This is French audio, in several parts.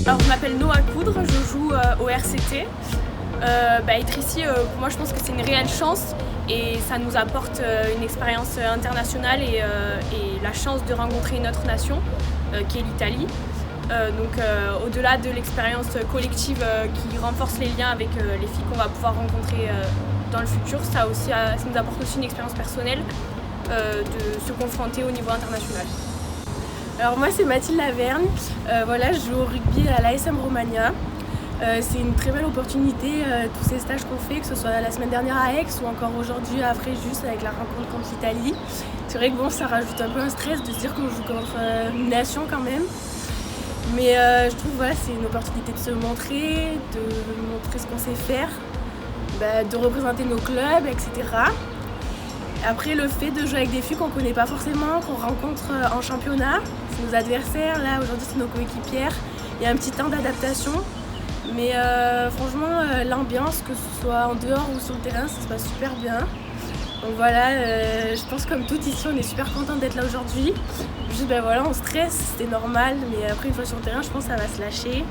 Alors je m'appelle Noah Coudre, je joue au RCT. Être ici, pour moi je pense que c'est une réelle chance et ça nous apporte une expérience internationale et la chance de rencontrer une autre nation qui est l'Italie. Au-delà de l'expérience collective qui renforce les liens avec les filles qu'on va pouvoir rencontrer dans le futur, ça nous apporte aussi une expérience personnelle de se confronter au niveau international. Alors moi c'est Mathilde Lavergne, je joue au rugby à l'ASM Romagna. C'est une très belle opportunité, tous ces stages qu'on fait, que ce soit la semaine dernière à Aix ou encore aujourd'hui à Fréjus avec la rencontre contre l'Italie. C'est vrai que ça rajoute un peu un stress de se dire qu'on joue contre une nation quand même. Mais je trouve c'est une opportunité de se montrer, de montrer ce qu'on sait faire, de représenter nos clubs, etc. Après, le fait de jouer avec des filles qu'on ne connaît pas forcément, qu'on rencontre en championnat, c'est nos adversaires, là aujourd'hui c'est nos coéquipières, il y a un petit temps d'adaptation. Mais franchement, l'ambiance, que ce soit en dehors ou sur le terrain, ça se passe super bien. Donc je pense comme tout ici, on est super content d'être là aujourd'hui. Juste on stresse, c'était normal, mais après une fois sur le terrain, je pense que ça va se lâcher.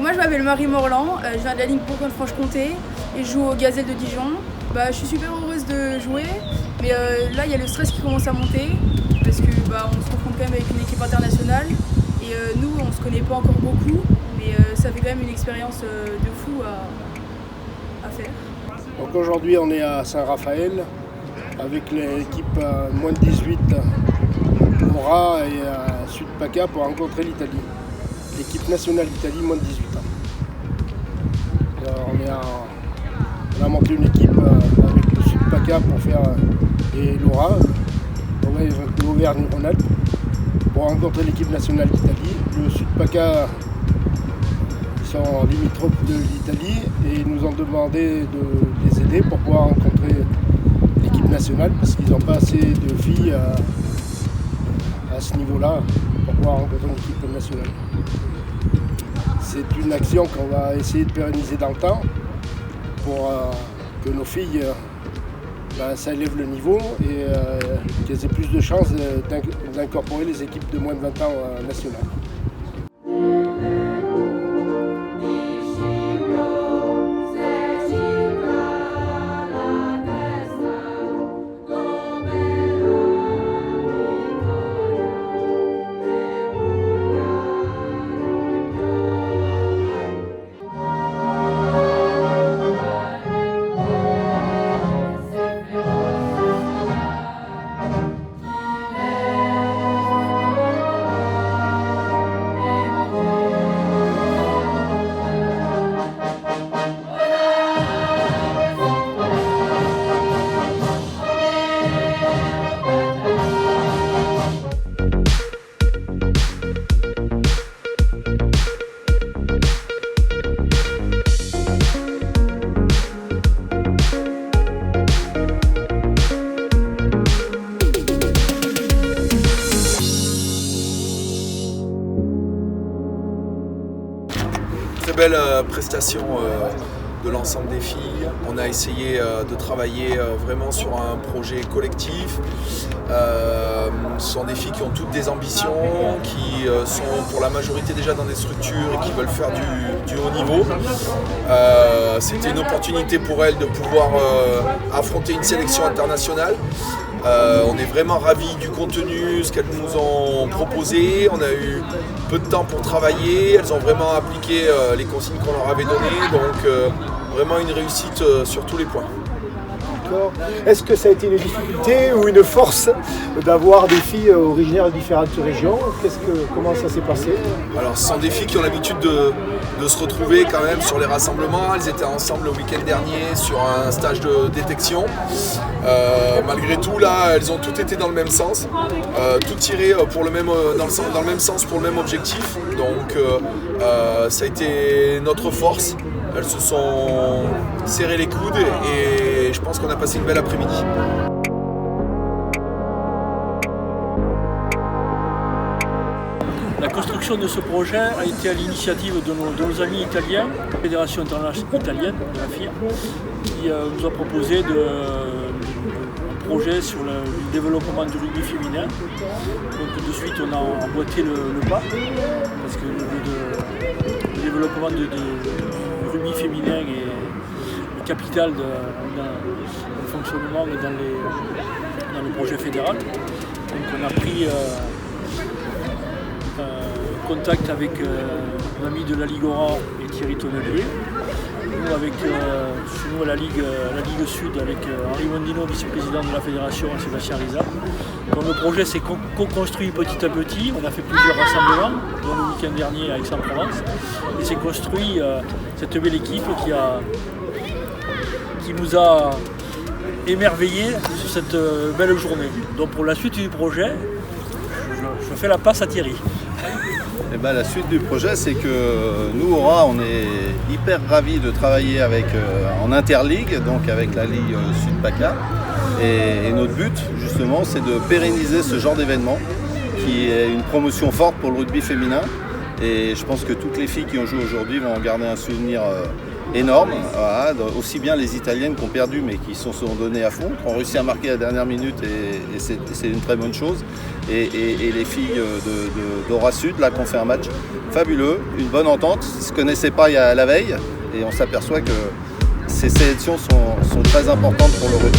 Moi je m'appelle Marie Morland, je viens de la ligne Bourgogne-Franche-Comté et je joue au Gazelle de Dijon. Je suis super heureuse de jouer, mais là il y a le stress qui commence à monter parce que on se confronte quand même avec une équipe internationale et nous on se connaît pas encore beaucoup, mais ça fait quand même une expérience de fou à faire. Donc aujourd'hui on est à Saint-Raphaël avec l'équipe moins de 18 Aura et Sud PACA pour rencontrer l'Italie. L'équipe nationale d'Italie moins de 18 ans. On a monté une équipe avec le Sud PACA pour faire et l'Aura, l'Auvergne-Rhône-Alpes, pour rencontrer l'équipe nationale d'Italie. Le Sud PACA, ils sont limitrophes de l'Italie et ils nous ont demandé de les aider pour pouvoir rencontrer l'équipe nationale parce qu'ils n'ont pas assez de filles à ce niveau-là pour pouvoir rencontrer l'équipe nationale. C'est une action qu'on va essayer de pérenniser dans le temps pour que nos filles ça élève le niveau et qu'elles aient plus de chances d'incorporer les équipes de moins de 20 ans nationales. Très belle prestation de l'ensemble des filles. On a essayé de travailler vraiment sur un projet collectif. Ce sont des filles qui ont toutes des ambitions, qui sont pour la majorité déjà dans des structures et qui veulent faire du haut niveau. C'était une opportunité pour elles de pouvoir affronter une sélection internationale. On est vraiment ravis du contenu, ce qu'elles nous ont proposé. On a eu peu de temps pour travailler. Elles ont vraiment appliqué les consignes qu'on leur avait données. Donc vraiment une réussite sur tous les points. D'accord. Est-ce que ça a été une difficulté ou une force d'avoir des filles originaires de différentes régions? Comment ça s'est passé? Alors ce sont des filles qui ont l'habitude de se retrouver quand même sur les rassemblements. Elles étaient ensemble le week-end dernier sur un stage de détection. Malgré tout, là, elles ont toutes été dans le même sens, toutes tirées dans le même sens pour le même objectif. Donc ça a été notre force. Elles se sont serrées les coudes et je pense qu'on a passé une belle après-midi. La construction de ce projet a été à l'initiative de nos amis italiens, la Fédération internationale italienne de la FIA, qui nous a proposé un projet sur le développement du rugby féminin. Donc de suite on a emboîté le pas, parce que le développement du rugby féminin est capital dans le fonctionnement et dans le projet fédéral. Donc on a pris contact avec l'ami de la Ligue Aura et Thierry Tonnelier. Nous avec chez nous à la Ligue Sud avec Henri Mondino, vice-président de la fédération, et Sébastien Riza. Donc le projet s'est co-construit petit à petit. On a fait plusieurs rassemblements, dont le week-end dernier à Aix-en-Provence. Et s'est construit cette belle équipe qui nous a émerveillés sur cette belle journée. Donc pour la suite du projet, je fais la passe à Thierry. Eh ben, la suite du projet, c'est que nous, Aura, on est hyper ravis de travailler en interligue, donc avec la Ligue Sud-PACA. Et notre but, justement, c'est de pérenniser ce genre d'événement, qui est une promotion forte pour le rugby féminin. Et je pense que toutes les filles qui ont joué aujourd'hui vont en garder un souvenir énorme. Voilà, aussi bien les Italiennes qui ont perdu, mais qui se sont données à fond, qui ont réussi à marquer à la dernière minute, et c'est une très bonne chose. Et les filles d'Aura Sud, là, qui ont fait un match fabuleux, une bonne entente. Ils ne se connaissaient pas la veille, et on s'aperçoit que ces sélections sont très importantes pour le rugby.